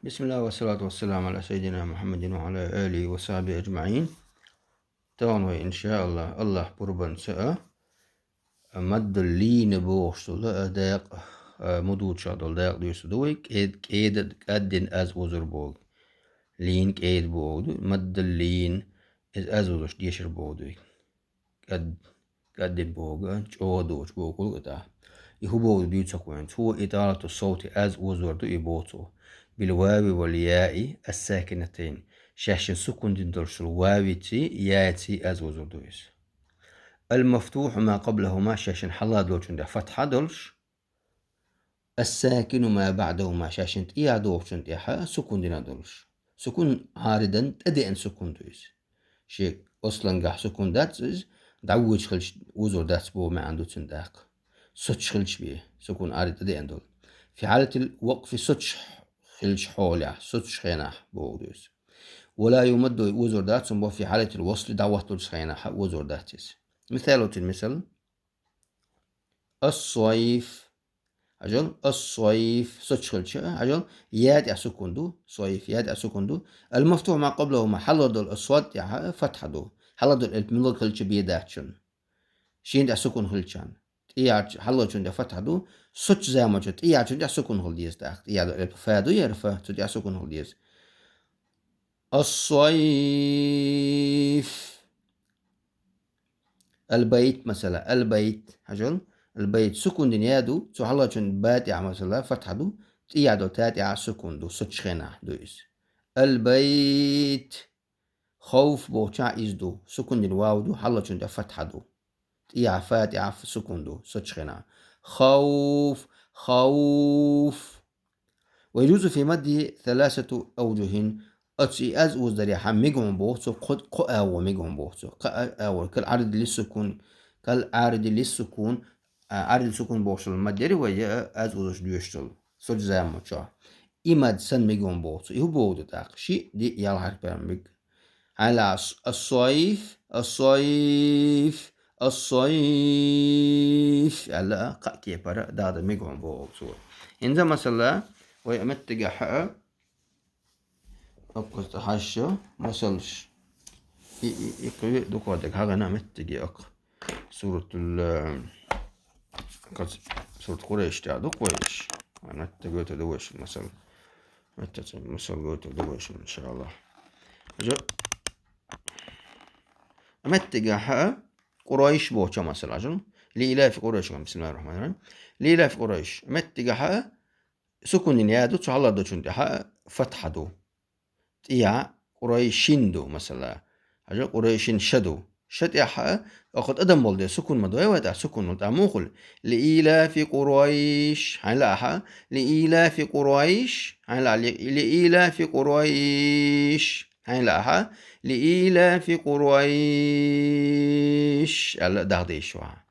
بسم الله والصلاة والسلام على سيدنا محمد وعلى آله وصحبه أجمعين. تون إن شاء الله بربن سأ مد اللين بوشتل داق مدود شادل داق ديوس دويك كيد قدن از وزر بوغ لين كيد بوغ مد اللين از وزر ديشر بوغ قدن بوغ جو دوش بوغ قطع يهو بوغ ديوتسك وين هو إطالة الصوت از وزر دو يبوتو بالواو والياء الساكنتين شاشن سكون دندرش الواو تي يا تي از وزر دويس المفتوح ما قبلهما شاشن حلاد لوچن فتحة دلش الساكن ما بعدهما شاشن تيا دوچن تيا سكون دينا دلش سكون عارضا تدي ان سكون دويس شيء اصلا قح سكون داتس دعوج خلش وزر داتس بو ما عنده تنداق سوتش خلش بيه سكون عارض تدي ان دول في حالة الوقف سوتش خلش حولع سوتش خيناح بودوس ولا يمد وزر داتس في حالة الوصل دعوة خيناح وزر داتس مثال الصيف عجل الصيف سوتش خلش عجل ياد سكوندو صيف ياد سكوندو المفتوح ما قبله ما حلد الأصوات يا فتح دو حلد الملك خلش بيداتشن شين سكون خلشان إياج حلو شون فتح دو سوتش زي ما جت إياج شون سكون خلديس داخت إياج فادو يعرف تدي سكون خلديس الصيف البيت مثلا البيت هجل البيت سكون دنيادو سو حلو شون باتع مثلا فتح دو إياج تاتع سكون دو سوتش خنا دويس البيت خوف بوچا إزدو سكون دن واو دو حلو شون فتح دو يعفات يعف سكوندو سوتشخنا خوف ويجوز في مد 3 أوجه أتسي أز وزدري حميجهم بوتسو قد أو ميجهم بوتسو أو كالعرض للسكون عرض السكون بوشل المدري ويا أز وزش ديوشتل سوج زي ما تشا إماد سن ميجهم بوتسو إهو بودو تاقشي دي يالحر بيرمج على الصيف على قاكي برا دادا ميجون بوغ صور إنزا مثلا ويأمتقى حقا أبقى حاشا مسلش يقوي دوكودك هاغا نامتقى أق سورة سورة قريش تعدو قويش أمتقى تدوش مثلا مثلا تدوش إن شاء الله أمتقى حقا قريش بوچا مثلا جن لإلاف قريش بسم الله الرحمن الرحيم لإلاف قريش متجا حقا سكون يادو تعالى دو چون حقا فتح دو تيا قريشين دو مثلا حاجة قريشين شدو شد يا حقا أخذ أدم بولد سكون مدو يودا سكون مدو موخل لإلاف قريش هلا حقا لإلاف قريش هلا لإلاف قريش هلا حقا لإلاف قريش هلا داغدي شوها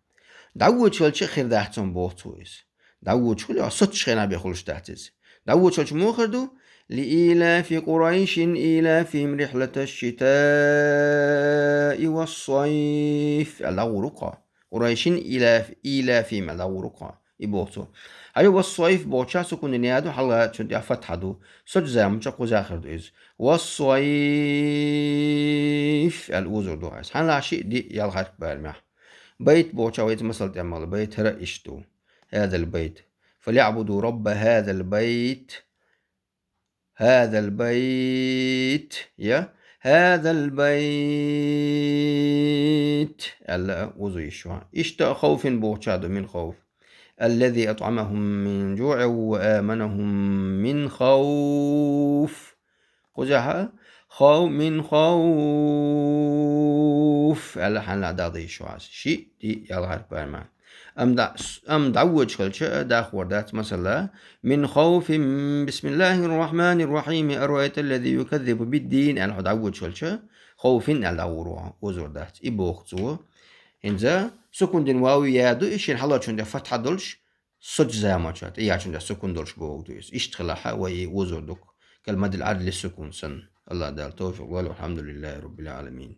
دعوت شلش خير داحتون بوتويس دعوت شل صوت شخنا بيخلش تحتز دعوت شلش موخردو لإلاف قريش إلافهم رحلة الشتاء والصيف الأورقة قريش إلافهم الأورقة يبوتو أيوة والصيف بوتشا سكون نيادو حلا شد فتح دو سجزا مشقو زاخر دويز والصيف الأوزر دو عايز حلا شيء دي يالغاك بالمح بيت بوتشا ويت مثل تعمل بيت رأيشتو هذا البيت فليعبدوا رب هذا البيت يا هذا البيت ألا وزيشوا اشتاء خوف بوتشادو من خوف الذي أطعمهم من جوع وآمنهم من خوف خزها من خوف ألا حنا داضي شواز شيء دي يالغار بارما أم دعوج خلش داخ وردات مثلا من خوف بسم الله الرحمن الرحيم أرأيت الذي يكذب بالدين أنا دعوج خلش خوف الأوروع وزردات إبوختو إنزا سكون دين واو يادو إيشين حلا چون فتحة دولش سج زي ما شات إيا چون سكون دولش بوغدويس إشتغلها وي وزردك كالمد العدل السكون سن الله دال توفيق والحمد لله رب العالمين.